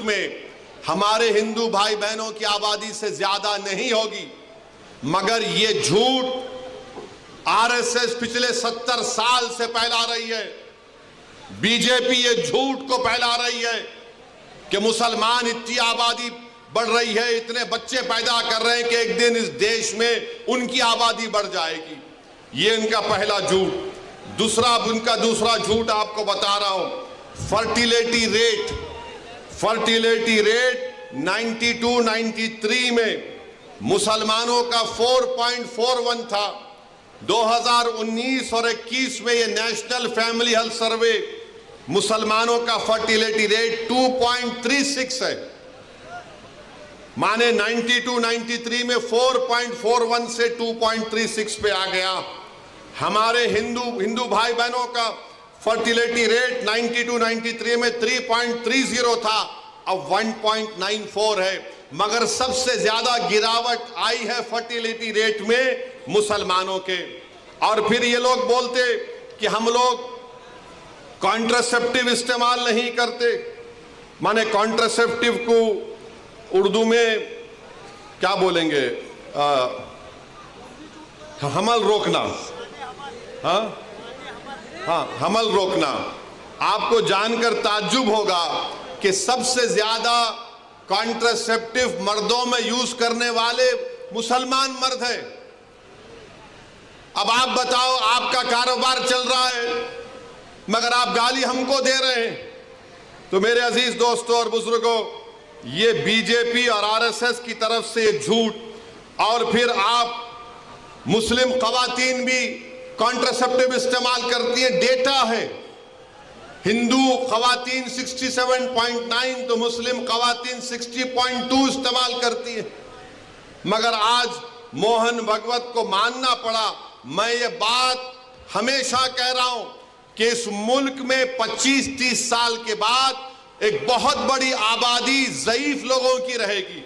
में हमारे हिंदू भाई बहनों की आबादी से ज्यादा नहीं होगी, मगर ये झूठ आरएसएस पिछले 70 साल से फैला रही है। बीजेपी ये झूठ को फैला रही है कि मुसलमान इतनी आबादी बढ़ रही है, इतने बच्चे पैदा कर रहे हैं कि एक दिन इस देश में उनकी आबादी बढ़ जाएगी। ये इनका पहला झूठ। उनका दूसरा झूठ आपको बता रहा हूं, फर्टिलिटी रेट 92-93 में मुसलमानों का 4.41 था। 2019 और 21 में ये नेशनल फैमिली हेल्थ सर्वे मुसलमानों का फर्टिलिटी रेट 2.36 है। माने 92-93 में 4.41 से 2.36 पे आ गया। हमारे हिंदू भाई बहनों का फर्टिलिटी रेट 92-93 में 3.30 था, अब 1.94 है। मगर सबसे ज्यादा गिरावट आई है फर्टिलिटी रेट में मुसलमानों के। और फिर ये लोग बोलते कि हम लोग कॉन्ट्रासेप्टिव इस्तेमाल नहीं करते। माने कॉन्ट्रासेप्टिव को उर्दू में क्या बोलेंगे? हमल रोकना। हाँ, हमल रोकना। आपको जानकर ताज्जुब होगा कि सबसे ज्यादा कॉन्ट्रासेप्टिव मर्दों में यूज करने वाले मुसलमान मर्द हैं। अब आप बताओ, आपका कारोबार चल रहा है मगर आप गाली हमको दे रहे हैं। तो मेरे अजीज दोस्तों और बुजुर्गों, ये बीजेपी और आरएसएस की तरफ से झूठ। और फिर आप मुस्लिम खवातीन भी कॉन्ट्रासेप्टिव इस्तेमाल करती है, डेटा है। हिंदू खवातीन 67.9 तो मुस्लिम खवातीन 60.2 इस्तेमाल करती है। मगर आज मोहन भगवत को मानना पड़ा। मैं ये बात हमेशा कह रहा हूं कि इस मुल्क में 25-30 साल के बाद एक बहुत बड़ी आबादी ज़ईफ लोगों की रहेगी।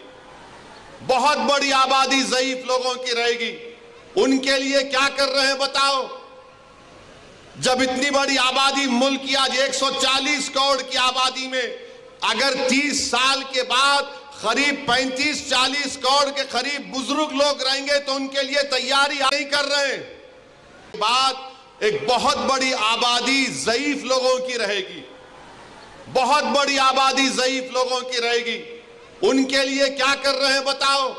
बहुत बड़ी आबादी ज़ईफ लोगों की रहेगी। उनके लिए क्या कर रहे हैं बताओ? जब इतनी बड़ी आबादी, मुल्क की आज 140 करोड़ की आबादी में अगर 30 साल के बाद करीब 35-40 करोड़ के करीब बुजुर्ग लोग रहेंगे तो उनके लिए तैयारी नहीं कर रहे हैं। बात एक बहुत बड़ी आबादी ज़ईफ लोगों की रहेगी। बहुत बड़ी आबादी ज़ईफ लोगों की रहेगी। उनके लिए क्या कर रहे हैं बताओ?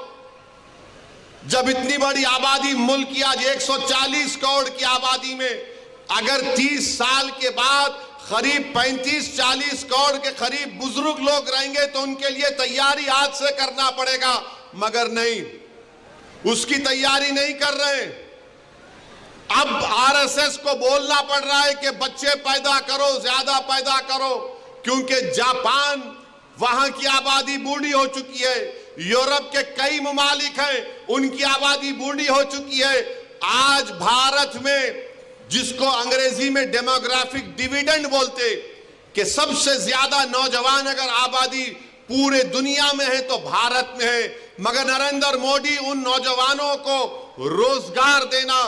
जब इतनी बड़ी आबादी, मुल्क की आज 140 करोड़ की आबादी में अगर 30 साल के बाद करीब 35-40 करोड़ के करीब बुजुर्ग लोग रहेंगे तो उनके लिए तैयारी आज से करना पड़ेगा। मगर नहीं, उसकी तैयारी नहीं कर रहे। अब आरएसएस को बोलना पड़ रहा है कि बच्चे पैदा करो, ज्यादा पैदा करो, क्योंकि जापान, वहां की आबादी बूढ़ी हो चुकी है। यूरोप के कई ममालिक हैं, उनकी आबादी बूढ़ी हो चुकी है। आज भारत में, जिसको अंग्रेजी में डेमोग्राफिक डिविडेंड बोलते, कि सबसे ज्यादा नौजवान अगर आबादी पूरे दुनिया में है तो भारत में है। मगर नरेंद्र मोदी उन नौजवानों को रोजगार देना,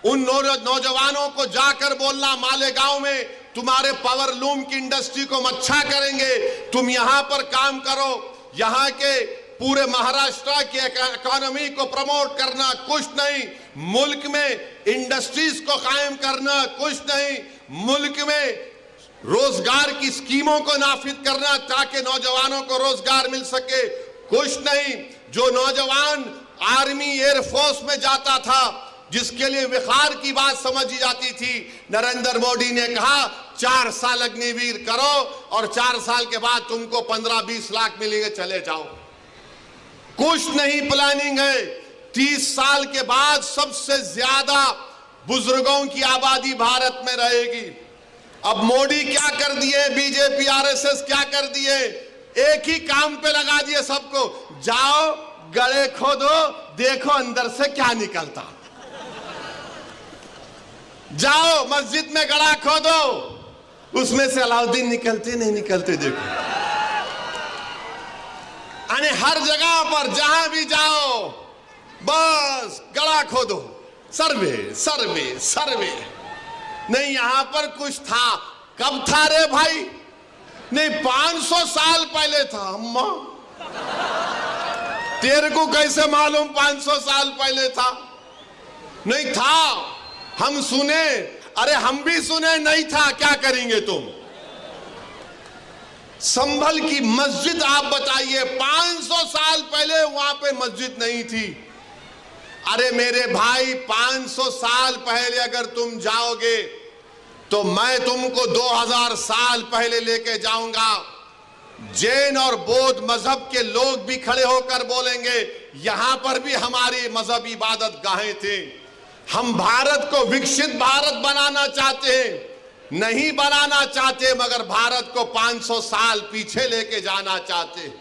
उन नौजवानों को जाकर बोलना मालेगांव में तुम्हारे पावरलूम की इंडस्ट्री को हम अच्छा करेंगे, तुम यहां पर काम करो। यहां के पूरे महाराष्ट्र की इकोनॉमी को प्रमोट करना, कुछ नहीं। मुल्क में इंडस्ट्रीज को कायम करना, कुछ नहीं। मुल्क में रोजगार की स्कीमों को नाफिज करना ताकि नौजवानों को रोजगार मिल सके, कुछ नहीं। जो नौजवान आर्मी, एयरफोर्स में जाता था, जिसके लिए विखार की बात समझी जाती थी, नरेंद्र मोदी ने कहा 4 साल अग्निवीर करो और 4 साल के बाद तुमको 15-20 लाख मिलेंगे, चले जाओ। कुछ नहीं प्लानिंग है। 30 साल के बाद सबसे ज्यादा बुजुर्गों की आबादी भारत में रहेगी। अब मोदी क्या कर दिए, बीजेपी आरएसएस क्या कर दिए? एक ही काम पे लगा दिए सबको, जाओ गड़े खोदो, देखो अंदर से क्या निकलता। जाओ मस्जिद में गड़ा खोदो, उसमें से अलाउद्दीन निकलते नहीं निकलते देखो। यानी हर जगह पर जहां भी जाओ बस गड़ा खोदो, सर्वे सर्वे सर्वे। नहीं, यहां पर कुछ था। कब था रे भाई? नहीं, 500 साल पहले था। अम्मा, तेरे को कैसे मालूम 500 साल पहले था? नहीं था, हम सुने। अरे हम भी सुने नहीं था, क्या करेंगे तुम? संभल की मस्जिद आप बताइए, 500 साल पहले वहां पे मस्जिद नहीं थी। अरे मेरे भाई, 500 साल पहले अगर तुम जाओगे तो मैं तुमको 2000 साल पहले लेके जाऊंगा। जैन और बौद्ध मजहब के लोग भी खड़े होकर बोलेंगे यहां पर भी हमारी मजहब इबादत गाहें थे। हम भारत को विकसित भारत बनाना चाहते हैं, नहीं बनाना चाहते, मगर भारत को 500 साल पीछे लेके जाना चाहते।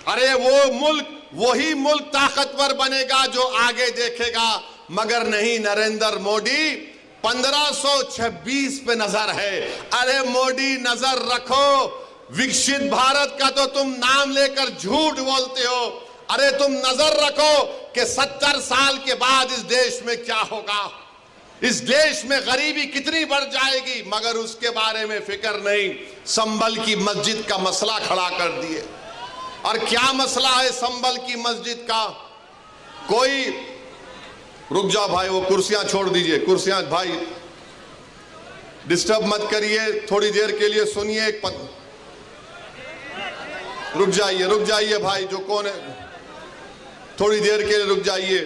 अरे वो मुल्क, वही मुल्क ताकतवर बनेगा जो आगे देखेगा, मगर नहीं। नरेंद्र मोदी 1526 पे नजर है। अरे मोदी, नजर रखो, विकसित भारत का तो तुम नाम लेकर झूठ बोलते हो। अरे तुम नजर रखो कि 70 साल के बाद इस देश में क्या होगा, इस देश में गरीबी कितनी बढ़ जाएगी, मगर उसके बारे में फिक्र नहीं। संभल की मस्जिद का मसला खड़ा कर दिए। और क्या मसला है संभल की मस्जिद का? कोई, रुक जाओ भाई, वो कुर्सियां छोड़ दीजिए, कुर्सियां भाई डिस्टर्ब मत करिए, थोड़ी देर के लिए सुनिए। रुक जाइए भाई, जो कौन है, थोड़ी देर के लिए रुक जाइए।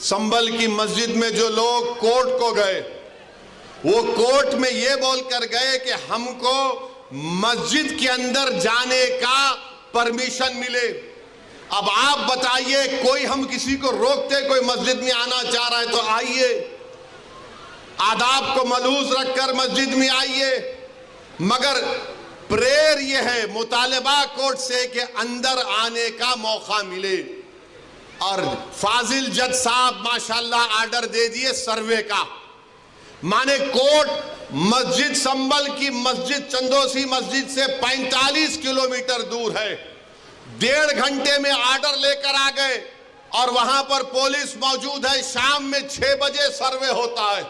संभल की मस्जिद में जो लोग कोर्ट को गए, वो कोर्ट में ये बोलकर गए कि हमको मस्जिद के अंदर जाने का परमिशन मिले। अब आप बताइए, कोई हम किसी को रोकते? कोई मस्जिद में आना चाह रहा है तो आइए, आदाब को मलूज रखकर मस्जिद में आइए। मगर प्रेयर ये है, मुतालिबा कोर्ट से कि अंदर आने का मौका मिले। और फाजिल जज साहब माशाल्लाह आर्डर दे दिए सर्वे का। माने कोर्ट मस्जिद, संभल की मस्जिद चंदोसी मस्जिद से 45 किलोमीटर दूर है। 1.5 घंटे में आर्डर लेकर आ गए और वहां पर पुलिस मौजूद है। शाम में 6 बजे सर्वे होता है,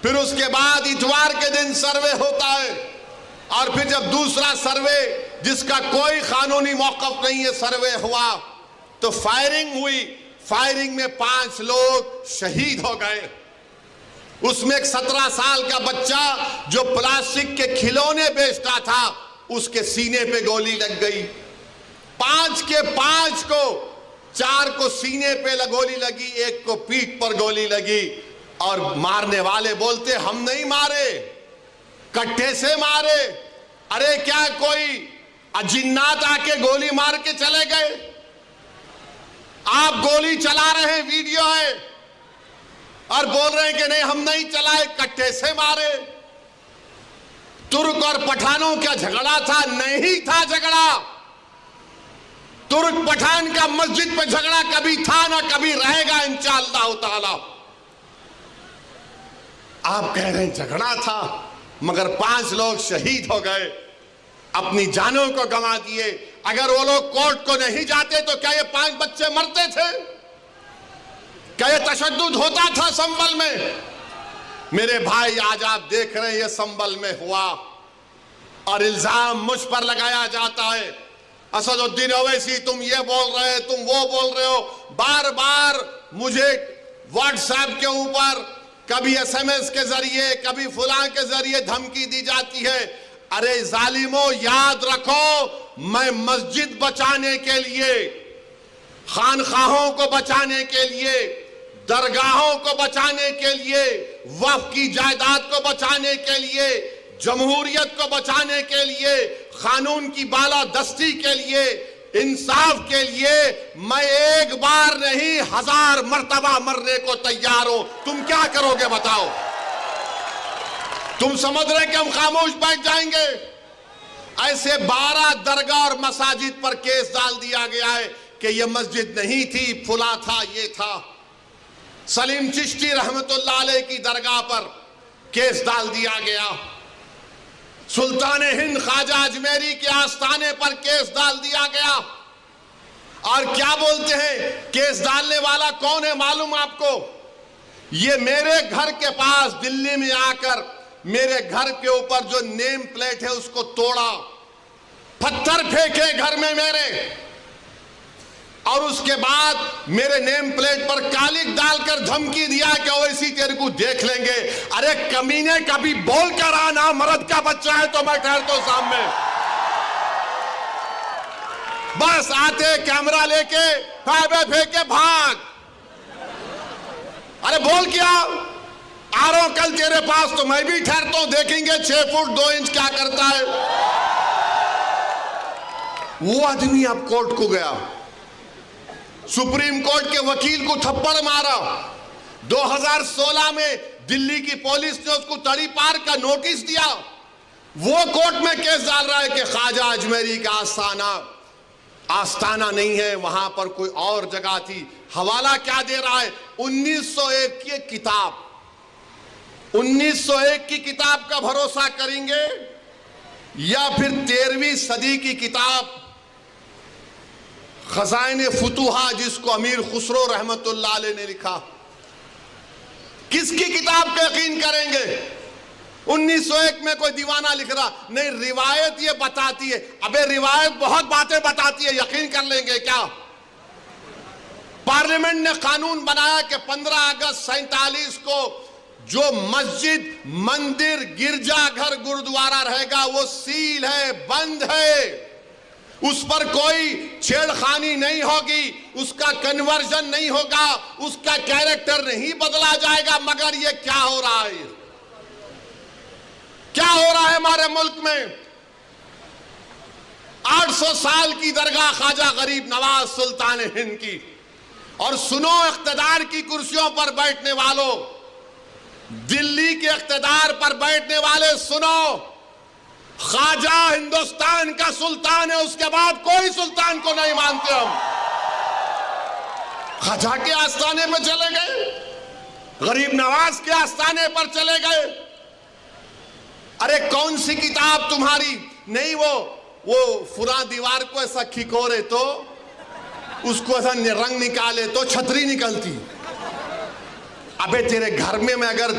फिर उसके बाद इतवार के दिन सर्वे होता है, और फिर जब दूसरा सर्वे जिसका कोई कानूनी मौक़िफ़ नहीं है सर्वे हुआ तो फायरिंग हुई। फायरिंग में 5 लोग शहीद हो गए। उसमें एक 17 साल का बच्चा जो प्लास्टिक के खिलौने बेचता था, उसके सीने पे गोली लग गई। 5 के 5 को, 4 को सीने पे गोली लगी, 1 को पीठ पर गोली लगी। और मारने वाले बोलते हम नहीं मारे, कट्टे से मारे। अरे क्या कोई अजिन्नात आके गोली मार के चले गए? आप गोली चला रहे हैं, वीडियो है, और बोल रहे हैं कि नहीं हम नहीं चलाए, कट्टे से मारे। तुर्क और पठानों का झगड़ा था? नहीं था झगड़ा। तुर्क पठान का मस्जिद पे झगड़ा कभी था ना कभी रहेगा इंशाअल्लाह ताला। आप कह रहे हैं झगड़ा था, मगर 5 लोग शहीद हो गए, अपनी जानों को गंवा दिए। अगर वो लोग कोर्ट को नहीं जाते तो क्या ये 5 बच्चे मरते थे? क्या ये तशद्दुद होता था संभल में? मेरे भाई, आज आप देख रहे हैं ये संभल में हुआ, और इल्जाम मुझ पर लगाया जाता है। असदुद्दीन ओवैसी तुम ये बोल रहे हो, तुम वो बोल रहे हो। बार बार मुझे व्हाट्सएप के ऊपर, कभी SMS के जरिए, कभी फुलां के जरिए धमकी दी जाती है। अरे जालिमों, याद रखो, मैं मस्जिद बचाने के लिए, खानखाहों को बचाने के लिए, दरगाहों को बचाने के लिए, वक्फ की जायदाद को बचाने के लिए, जमहूरियत को बचाने के लिए, कानून की बालादस्ती के लिए, इंसाफ के लिए मैं एक बार नहीं 1000 मर्तबा मरने को तैयार हूं। तुम क्या करोगे बताओ? तुम समझ रहे कि हम खामोश बैठ जाएंगे? ऐसे 12 दरगाह और मसाजिद पर केस डाल दिया गया है कि यह मस्जिद नहीं थी, फुला था, ये था। सलीम चिश्ती रहमतुल्लाह अलैह की दरगाह पर केस डाल दिया गया। सुल्तान हिंद ख्वाजा अजमेरी के आस्थाने पर केस डाल दिया गया। और क्या बोलते हैं, केस डालने वाला कौन है मालूम आपको? ये मेरे घर के पास दिल्ली में आकर मेरे घर के ऊपर जो नेम प्लेट है उसको तोड़ा, पत्थर फेंके घर में मेरे, और उसके बाद मेरे नेम प्लेट पर कालिक डालकर धमकी दिया कि ओवैसी तेरे को देख लेंगे। अरे कमीने, कभी बोल कर आना, मर्द का बच्चा है तो मैं ठहरता हूं सामने। बस आते कैमरा लेके फाइबे फेंके भाग। अरे बोल क्या, आ रहा हूं कल तेरे पास तो मैं भी ठहरता हूं, देखेंगे 6 फुट 2 इंच क्या करता है। वो आदमी अब कोर्ट को गया, सुप्रीम कोर्ट के वकील को थप्पड़ मारा। 2016 में दिल्ली की पुलिस ने उसको तड़ीपार का नोटिस दिया। वो कोर्ट में केस डाल रहा है कि ख्वाजा अजमेरी का आस्थाना नहीं है, वहां पर कोई और जगह थी। हवाला क्या दे रहा है, 1901 की किताब, 1901 की किताब का भरोसा करेंगे या फिर 13वीं सदी की किताब खजाइने फुतुहा, जिसको अमीर खुसरो रहमतुल्लाह अलैह ने लिखा। किसकी किताब पे यकीन करेंगे? 1901 में कोई दीवाना लिख रहा नहीं, रिवायत ये बताती है। अबे रिवायत बहुत बातें बताती है, यकीन कर लेंगे क्या? पार्लियामेंट ने कानून बनाया कि 15 अगस्त 47 को जो मस्जिद, मंदिर, गिरजाघर, गुरुद्वारा रहेगा वो सील है, बंद है, उस पर कोई छेड़खानी नहीं होगी, उसका कन्वर्जन नहीं होगा, उसका कैरेक्टर नहीं बदला जाएगा। मगर ये क्या हो रहा है, क्या हो रहा है हमारे मुल्क में? 800 साल की दरगाह ख्वाजा गरीब नवाज सुल्तान हिंद की। और सुनो इख्तिदार की कुर्सियों पर बैठने वालों, दिल्ली के इख्तिदार पर बैठने वाले सुनो, ख्वाजा हिंदुस्तान का सुल्तान है, उसके बाद कोई सुल्तान को नहीं मानते हम। ख्वाजा के आस्थाने में चले गए, गरीब नवाज के आस्थाने पर चले गए। अरे कौन सी किताब तुम्हारी? नहीं, वो फुरा दीवार को ऐसा खिकोरे तो उसको ऐसा रंग निकाले तो छतरी निकलती। अबे तेरे घर में मैं अगर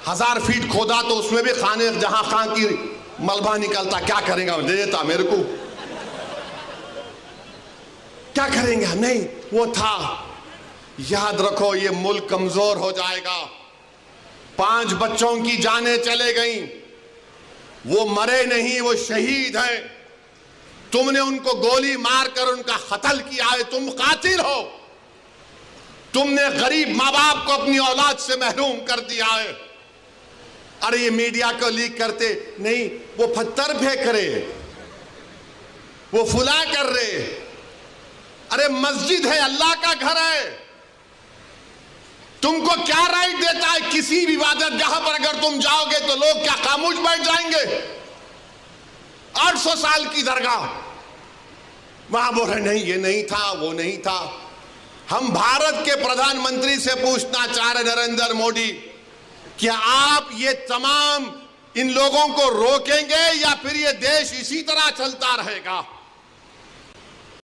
1000 फीट खोदा तो उसमें भी खाने जहां खां की मलबा निकलता, क्या करेंगे? दे देता मेरे को, क्या करेंगे? नहीं, वो था। याद रखो, ये मुल्क कमजोर हो जाएगा। 5 बच्चों की जानें चले गई, वो मरे नहीं, वो शहीद हैं। तुमने उनको गोली मारकर उनका कत्ल किया है, तुम कातिल हो। तुमने गरीब माँ बाप को अपनी औलाद से महरूम कर दिया है। अरे ये मीडिया को लीक करते नहीं, वो पत्थर फेंक रहे, वो फुला कर रहे। अरे मस्जिद है, अल्लाह का घर है, तुमको क्या राइट देता है? किसी भी इबादत गाह पर अगर तुम जाओगे तो लोग क्या खामोश बैठ जाएंगे? 800 साल की दरगाह, वहां बोल रहे नहीं, ये नहीं था, वो नहीं था। हम भारत के प्रधानमंत्री से पूछना चाह रहे नरेंद्र मोदी, क्या आप ये तमाम इन लोगों को रोकेंगे या फिर ये देश इसी तरह चलता रहेगा?